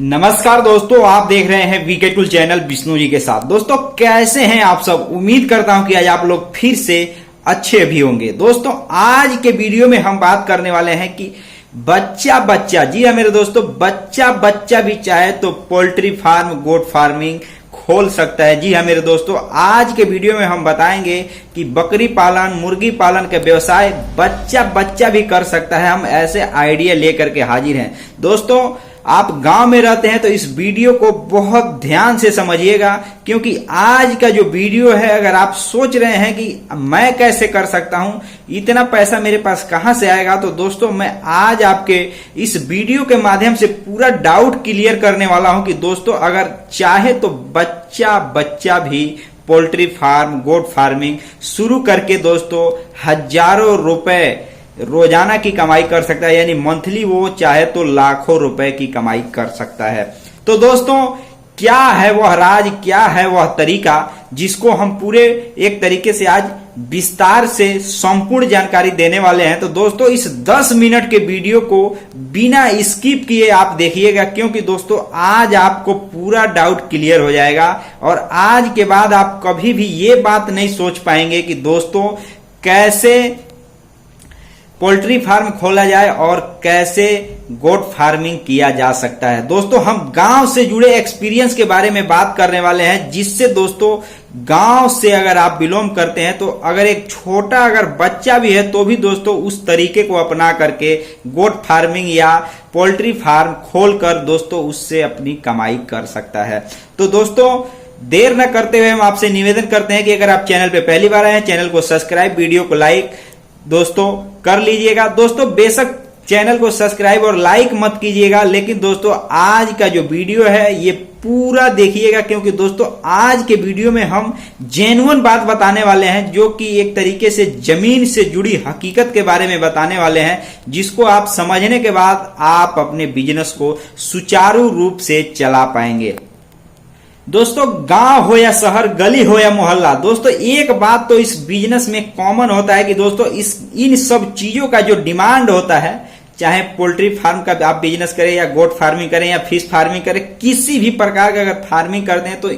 नमस्कार दोस्तों, आप देख रहे हैं VK tool channel Vishnu ji के साथ। दोस्तों कैसे हैं आप सब? उम्मीद करता हूं कि आज आप लोग फिर से अच्छे भी होंगे। दोस्तों आज के वीडियो में हम बात करने वाले हैं कि बच्चा जी हाँ मेरे दोस्तों, बच्चा भी चाहे तो पोल्ट्री फार्म, गोट फार्मिंग खोल सकता है। जी हाँ मेरे दोस्तों, आज के वीडियो में हम बताएंगे कि बकरी पालन, मुर्गी पालन के व्यवसाय बच्चा भी कर सकता है। हम ऐसे आइडिया लेकर के हाजिर हैं। दोस्तों आप गांव में रहते हैं तो इस वीडियो को बहुत ध्यान से समझिएगा, क्योंकि आज का जो वीडियो है, अगर आप सोच रहे हैं कि मैं कैसे कर सकता हूं, इतना पैसा मेरे पास कहां से आएगा, तो दोस्तों मैं आज आपके इस वीडियो के माध्यम से पूरा डाउट क्लियर करने वाला हूं कि दोस्तों अगर चाहे तो बच्चा भी पोल्ट्री फार्म, गोट फार्मिंग शुरू करके दोस्तों हजारों रुपए रोजाना की कमाई कर सकता है, यानी मंथली वो चाहे तो लाखों रुपए की कमाई कर सकता है। तो दोस्तों क्या है वह राज, क्या है वह तरीका, जिसको हम पूरे एक तरीके से आज विस्तार से संपूर्ण जानकारी देने वाले हैं। तो दोस्तों इस 10 मिनट के वीडियो को बिना स्किप किए आप देखिएगा, क्योंकि दोस्तों आज आपको पूरा डाउट क्लियर हो जाएगा और आज के बाद आप कभी भी ये बात नहीं सोच पाएंगे कि दोस्तों कैसे पोल्ट्री फार्म खोला जाए और कैसे गोट फार्मिंग किया जा सकता है। दोस्तों हम गांव से जुड़े एक्सपीरियंस के बारे में बात करने वाले हैं, जिससे दोस्तों गांव से अगर आप बिलोंग करते हैं तो अगर एक छोटा अगर बच्चा भी है तो भी दोस्तों उस तरीके को अपना करके गोट फार्मिंग या पोल्ट्री फार्म खोलकर दोस्तों उससे अपनी कमाई कर सकता है। तो दोस्तों देर न करते हुए हम आपसे निवेदन करते हैं कि अगर आप चैनल पे पहली बार आए हैं, चैनल को सब्सक्राइब, वीडियो को लाइक दोस्तों कर लीजिएगा। दोस्तों बेशक चैनल को सब्सक्राइब और लाइक मत कीजिएगा, लेकिन दोस्तों आज का जो वीडियो है ये पूरा देखिएगा, क्योंकि दोस्तों आज के वीडियो में हम जेन्युइन बात बताने वाले हैं, जो कि एक तरीके से जमीन से जुड़ी हकीकत के बारे में बताने वाले हैं, जिसको आप समझने के बाद आप अपने बिजनेस को सुचारू रूप से चला पाएंगे। दोस्तों गांव हो या शहर, गली हो या मोहल्ला, दोस्तों एक बात तो इस बिजनेस में कॉमन होता है कि दोस्तों इन सब चीजों का जो डिमांड होता है, चाहे पोल्ट्री फार्म का आप बिजनेस करें या गोट फार्मिंग करें या फिश फार्मिंग करें, किसी भी प्रकार का अगर फार्मिंग करते हैं तो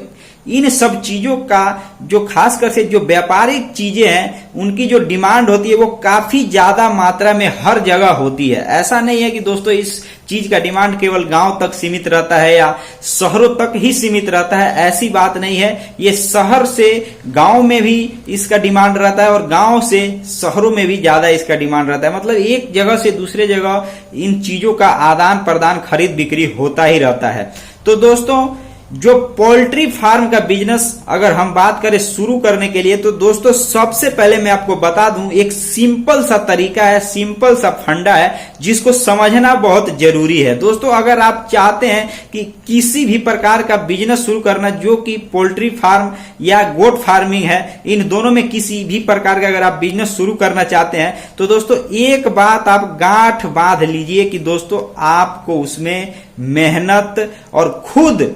इन सब चीजों का जो खासकर से जो व्यापारिक चीजें हैं उनकी जो डिमांड होती है वो काफी ज्यादा मात्रा में हर जगह होती है। ऐसा नहीं है कि दोस्तों इस चीज का डिमांड केवल गांव तक सीमित रहता है या शहरों तक ही सीमित रहता है, ऐसी बात नहीं है। ये शहर से गांव में भी इसका डिमांड रहता है और गांव से शहरों में भी ज्यादा इसका डिमांड रहता है। मतलब एक जगह से दूसरे जगह इन चीजों का आदान प्रदान, खरीद बिक्री होता ही रहता है। तो दोस्तों जो पोल्ट्री फार्म का बिजनेस अगर हम बात करें शुरू करने के लिए, तो दोस्तों सबसे पहले मैं आपको बता दूं एक सिंपल सा तरीका है, सिंपल सा फंडा है, जिसको समझना बहुत जरूरी है। दोस्तों अगर आप चाहते हैं कि किसी भी प्रकार का बिजनेस शुरू करना, जो कि पोल्ट्री फार्म या गोट फार्मिंग है, इन दोनों में किसी भी प्रकार का अगर आप बिजनेस शुरू करना चाहते हैं, तो दोस्तों एक बात आप गांठ बांध लीजिए कि दोस्तों आपको उसमें मेहनत और खुद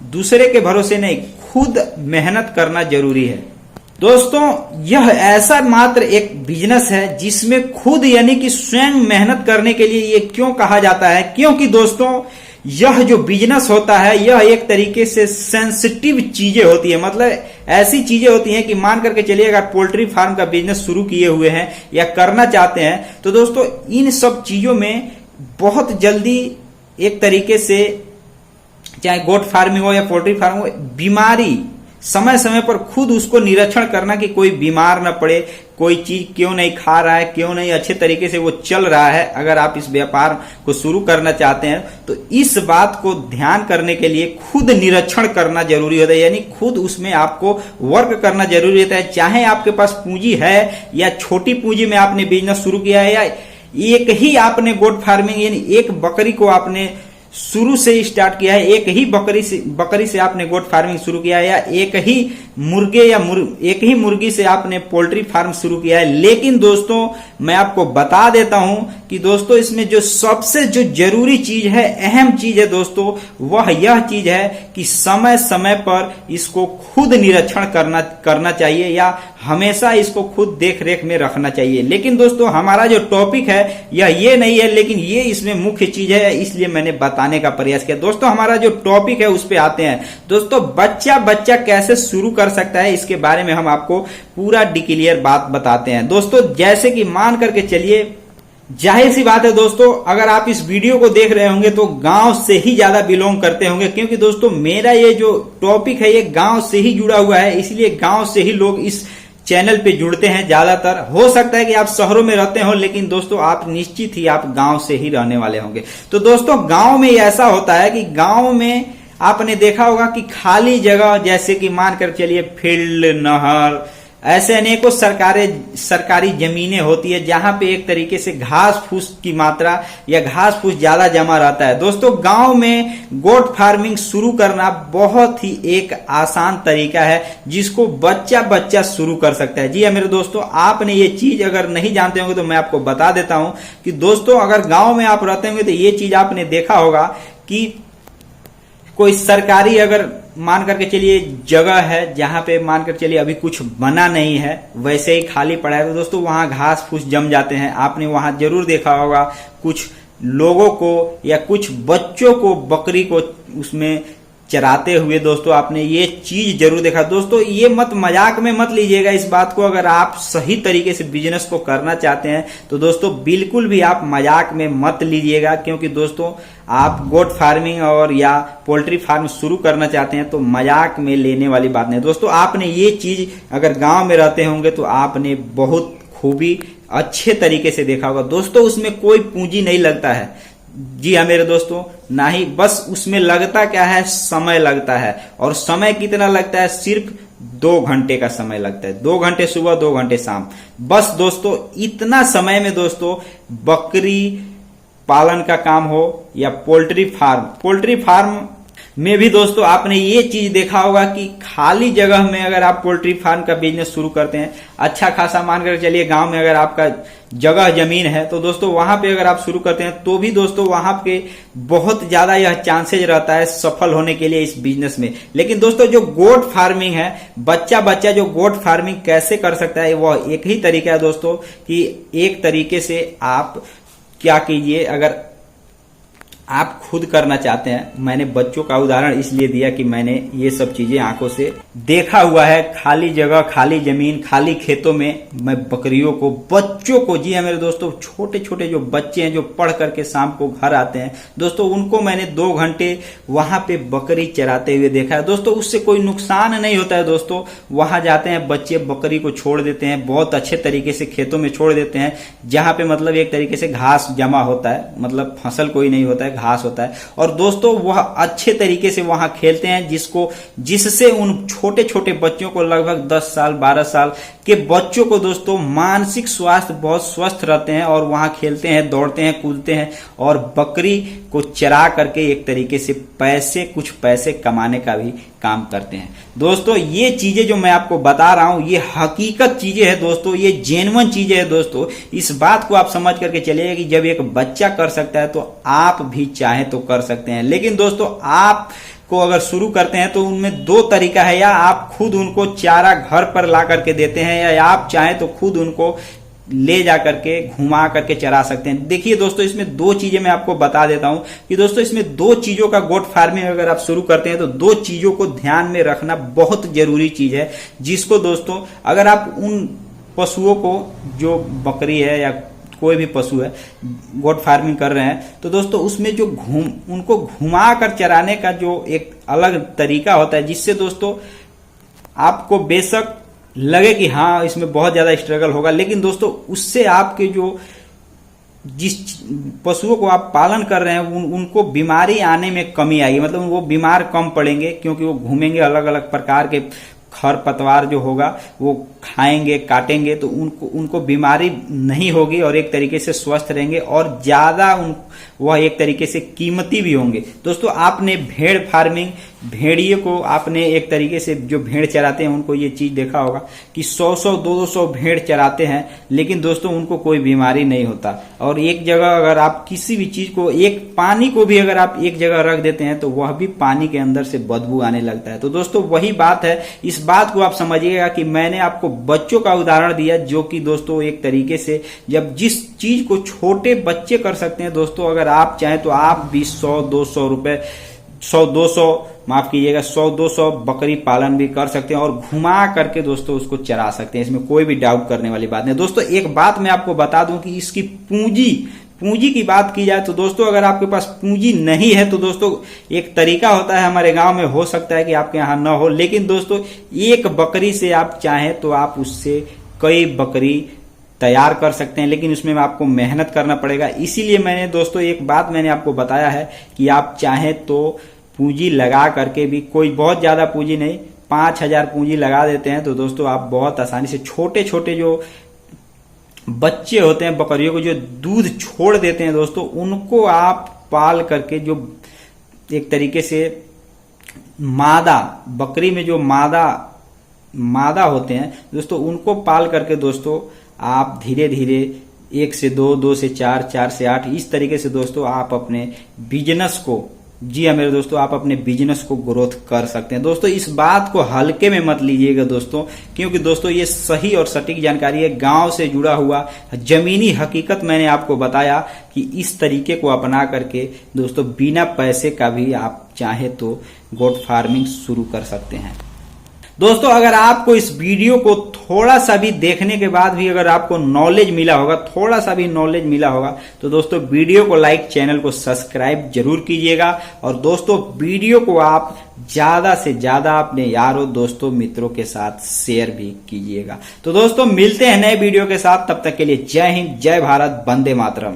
दूसरे के भरोसे नहीं, खुद मेहनत करना जरूरी है। दोस्तों यह ऐसा मात्र एक बिजनेस है जिसमें खुद यानी कि स्वयं मेहनत करने के लिए ये क्यों कहा जाता है, क्योंकि दोस्तों यह जो बिजनेस होता है यह एक तरीके से सेंसिटिव चीजें होती है। मतलब ऐसी चीजें होती हैं कि मान करके चलिए अगर पोल्ट्री फार्म का बिजनेस शुरू किए हुए हैं या करना चाहते हैं, तो दोस्तों इन सब चीजों में बहुत जल्दी एक तरीके से, चाहे गोट फार्मिंग हो या पोल्ट्री फार्म हो, बीमारी समय समय पर खुद उसको निरीक्षण करना कि कोई बीमार न पड़े, कोई चीज क्यों नहीं खा रहा है, क्यों नहीं अच्छे तरीके से वो चल रहा है। अगर आप इस व्यापार को शुरू करना चाहते हैं तो इस बात को ध्यान करने के लिए खुद निरीक्षण करना जरूरी होता है, यानी खुद उसमें आपको वर्क करना जरूरी होता है। चाहे आपके पास पूंजी है या छोटी पूंजी में आपने बिजनेस शुरू किया है, या एक ही आपने गोट फार्मिंग यानी एक बकरी को आपने शुरू से स्टार्ट किया है, एक ही बकरी से आपने गोट फार्मिंग शुरू किया है, या एक ही मुर्गे या एक ही मुर्गी से आपने पोल्ट्री फार्म शुरू किया है। लेकिन दोस्तों मैं आपको बता देता हूं कि दोस्तों इसमें जो सबसे जो जरूरी चीज है, अहम चीज है दोस्तों, वह यह चीज है कि समय समय पर इसको खुद निरीक्षण करना चाहिए या हमेशा इसको खुद देख रेख में रखना चाहिए। लेकिन दोस्तों हमारा जो टॉपिक है यह ये नहीं है, लेकिन ये इसमें मुख्य चीज है, इसलिए मैंने बताया बताने का प्रयास किया। दोस्तों हमारा जो टॉपिक है उस पे आते हैं। दोस्तों बच्चा कैसे शुरू कर सकता है इसके बारे में हम आपको पूरा डिक्लियर बात बताते हैं। दोस्तों जैसे कि मान करके चलिए, जाहिर सी बात है दोस्तों, अगर आप इस वीडियो को देख रहे होंगे तो गांव से ही ज्यादा बिलोंग करते होंगे, क्योंकि दोस्तों मेरा ये जो टॉपिक है ये गांव से ही जुड़ा हुआ है, इसलिए गांव से ही लोग इस चैनल पे जुड़ते हैं ज्यादातर। हो सकता है कि आप शहरों में रहते हो, लेकिन दोस्तों आप निश्चित ही आप गांव से ही रहने वाले होंगे। तो दोस्तों गांव में ऐसा होता है कि गांव में आपने देखा होगा कि खाली जगह, जैसे कि मानकर चलिए फील्ड, नहर, ऐसे अनेकों सरकारी जमीनें होती है जहां पे एक तरीके से घास फूस की मात्रा या घास फूस ज्यादा जमा रहता है। दोस्तों गांव में गोट फार्मिंग शुरू करना बहुत ही एक आसान तरीका है जिसको बच्चा शुरू कर सकता है। जी हाँ मेरे दोस्तों, आपने ये चीज अगर नहीं जानते होंगे तो मैं आपको बता देता हूं कि दोस्तों अगर गांव में आप रहते होंगे तो ये चीज आपने देखा होगा कि कोई सरकारी अगर मान करके चलिए जगह है जहां पे मान कर चलिए अभी कुछ बना नहीं है, वैसे ही खाली पड़ा है, तो दोस्तों वहां घास फूस जम जाते हैं। आपने वहां जरूर देखा होगा कुछ लोगों को या कुछ बच्चों को बकरी को उसमें चराते हुए। दोस्तों आपने ये चीज जरूर देखा। दोस्तों ये मत मजाक में मत लीजिएगा इस बात को, अगर आप सही तरीके से बिजनेस को करना चाहते हैं तो दोस्तों बिल्कुल भी आप मजाक में मत लीजिएगा, क्योंकि दोस्तों आप गोट फार्मिंग और या पोल्ट्री फार्म शुरू करना चाहते हैं तो मजाक में लेने वाली बात नहीं। दोस्तों आपने ये चीज अगर गांव में रहते होंगे तो आपने बहुत खूबी अच्छे तरीके से देखा होगा। दोस्तों उसमें कोई पूंजी नहीं लगता है, जी हाँ मेरे दोस्तों, ना ही, बस उसमें लगता क्या है, समय लगता है। और समय कितना लगता है, सिर्फ 2 घंटे का समय लगता है। 2 घंटे सुबह, 2 घंटे शाम, बस दोस्तों इतना समय में दोस्तों बकरी पालन का काम हो या पोल्ट्री फार्म में भी दोस्तों आपने ये चीज देखा होगा कि खाली जगह में अगर आप पोल्ट्री फार्म का बिजनेस शुरू करते हैं, अच्छा खासा मानकर चलिए गांव में अगर आपका जगह जमीन है तो दोस्तों वहां पे अगर आप शुरू करते हैं तो भी दोस्तों वहां पे बहुत ज्यादा यह चांसेज रहता है सफल होने के लिए इस बिजनेस में। लेकिन दोस्तों जो गोट फार्मिंग है, बच्चा जो गोट फार्मिंग कैसे कर सकता है, वह एक ही तरीका है दोस्तों कि एक तरीके से आप क्या कीजिए, अगर आप खुद करना चाहते हैं। मैंने बच्चों का उदाहरण इसलिए दिया कि मैंने ये सब चीजें आंखों से देखा हुआ है। खाली जगह, खाली जमीन, खाली खेतों में मैं बकरियों को, बच्चों को, जी हाँ मेरे दोस्तों, छोटे छोटे जो बच्चे हैं जो पढ़ करके शाम को घर आते हैं दोस्तों, उनको मैंने 2 घंटे वहां पे बकरी चराते हुए देखा है। दोस्तों उससे कोई नुकसान नहीं होता है। दोस्तों वहां जाते हैं बच्चे, बकरी को छोड़ देते हैं, बहुत अच्छे तरीके से खेतों में छोड़ देते हैं जहां पे मतलब एक तरीके से घास जमा होता है, मतलब फसल कोई नहीं होता है, घास होता है। और दोस्तों वह अच्छे तरीके से वहां खेलते हैं जिससे उन छोटे छोटे बच्चों को, लगभग 10 साल 12 साल के बच्चों को दोस्तों मानसिक स्वास्थ्य बहुत स्वस्थ रहते हैं और वहां खेलते हैं, दौड़ते हैं, कूदते हैं और बकरी को चरा करके एक तरीके से कुछ पैसे कमाने का भी काम करते हैं। दोस्तों ये चीजें जो मैं आपको बता रहा हूं ये हकीकत चीजें हैं दोस्तों, ये जेन्युइन चीजें हैं दोस्तों। इस बात को आप समझ करके चलिए कि जब एक बच्चा कर सकता है तो आप भी चाहें तो कर सकते हैं। लेकिन दोस्तों आप को अगर शुरू करते हैं तो उनमें 2 तरीका है, या आप खुद उनको चारा घर पर ला करके देते हैं या आप चाहें तो खुद उनको ले जा करके घुमा करके चरा सकते हैं। देखिए दोस्तों इसमें 2 चीजें मैं आपको बता देता हूं कि दोस्तों इसमें 2 चीजों का गोट फार्मिंग अगर आप शुरू करते हैं तो 2 चीजों को ध्यान में रखना बहुत जरूरी चीज है, जिसको दोस्तों अगर आप उन पशुओं को, जो बकरी है या कोई भी पशु है, गोट फार्मिंग कर रहे हैं तो दोस्तों उसमें जो उनको घुमा कर चराने का जो एक अलग तरीका होता है, जिससे दोस्तों आपको बेशक लगे कि हाँ इसमें बहुत ज्यादा स्ट्रगल होगा, लेकिन दोस्तों उससे आपके जो जिस पशुओं को आप पालन कर रहे हैं उनको बीमारी आने में कमी आएगी, मतलब वो बीमार कम पड़ेंगे, क्योंकि वो घूमेंगे, अलग अलग प्रकार के खर पतवार जो होगा वो खाएंगे, काटेंगे, तो उनको बीमारी नहीं होगी और एक तरीके से स्वस्थ रहेंगे और ज्यादा वह एक तरीके से कीमती भी होंगे। दोस्तों आपने भेड़ फार्मिंग, भेड़िए को आपने एक तरीके से जो भेड़ चराते हैं उनको ये चीज देखा होगा कि 100-100 200 भेड़ चराते हैं, लेकिन दोस्तों उनको कोई बीमारी नहीं होता। और एक जगह अगर आप किसी भी चीज को, एक पानी को भी अगर आप एक जगह रख देते हैं तो वह भी पानी के अंदर से बदबू आने लगता है। तो दोस्तों वही बात है, इस बात को आप समझिएगा कि मैंने आपको बच्चों का उदाहरण दिया, जो कि दोस्तों एक तरीके से जब जिस चीज को छोटे बच्चे कर सकते हैं दोस्तों, दोस्तों अगर आप चाहें तो आप भी 100-200 रुपए 100-200 माफ कीजिएगा 100-200 बकरी पालन भी कर सकते हैं और घुमा करके दोस्तों उसको चरा सकते हैं। इसमें कोई भी डाउट करने वाली बात नहीं। दोस्तों एक बात मैं आपको बता दूं कि इसकी पूंजी की बात की जाए तो दोस्तों अगर आपके पास पूंजी नहीं है तो दोस्तों एक तरीका होता है, हमारे गांव में हो सकता है कि आपके यहाँ न हो, लेकिन दोस्तों एक बकरी से आप चाहें तो आप उससे कई बकरी तैयार कर सकते हैं, लेकिन उसमें आपको मेहनत करना पड़ेगा। इसीलिए मैंने दोस्तों एक बात मैंने आपको बताया है कि आप चाहें तो पूंजी लगा करके भी, कोई बहुत ज्यादा पूंजी नहीं, 5,000 पूंजी लगा देते हैं तो दोस्तों आप बहुत आसानी से छोटे छोटे जो बच्चे होते हैं बकरियों को जो दूध छोड़ देते हैं दोस्तों, उनको आप पाल करके जो एक तरीके से मादा बकरी में जो मादा होते हैं दोस्तों, उनको पाल करके दोस्तों आप धीरे धीरे 1 से 2, 2 से 4, 4 से 8 इस तरीके से दोस्तों आप अपने बिजनेस को, जी हाँ मेरे दोस्तों, आप अपने बिजनेस को ग्रोथ कर सकते हैं। दोस्तों इस बात को हल्के में मत लीजिएगा दोस्तों, क्योंकि दोस्तों ये सही और सटीक जानकारी है, गांव से जुड़ा हुआ जमीनी हकीकत मैंने आपको बताया कि इस तरीके को अपना करके दोस्तों बिना पैसे का भी आप चाहे तो गोट फार्मिंग शुरू कर सकते हैं। दोस्तों अगर आपको इस वीडियो को थोड़ा सा भी देखने के बाद भी अगर आपको नॉलेज मिला होगा, थोड़ा सा भी नॉलेज मिला होगा, तो दोस्तों वीडियो को लाइक, चैनल को सब्सक्राइब जरूर कीजिएगा और दोस्तों वीडियो को आप ज्यादा से ज्यादा अपने यारों दोस्तों मित्रों के साथ शेयर भी कीजिएगा। तो दोस्तों मिलते हैं नए वीडियो के साथ, तब तक के लिए जय हिंद, जय भारत, वंदे मातरम।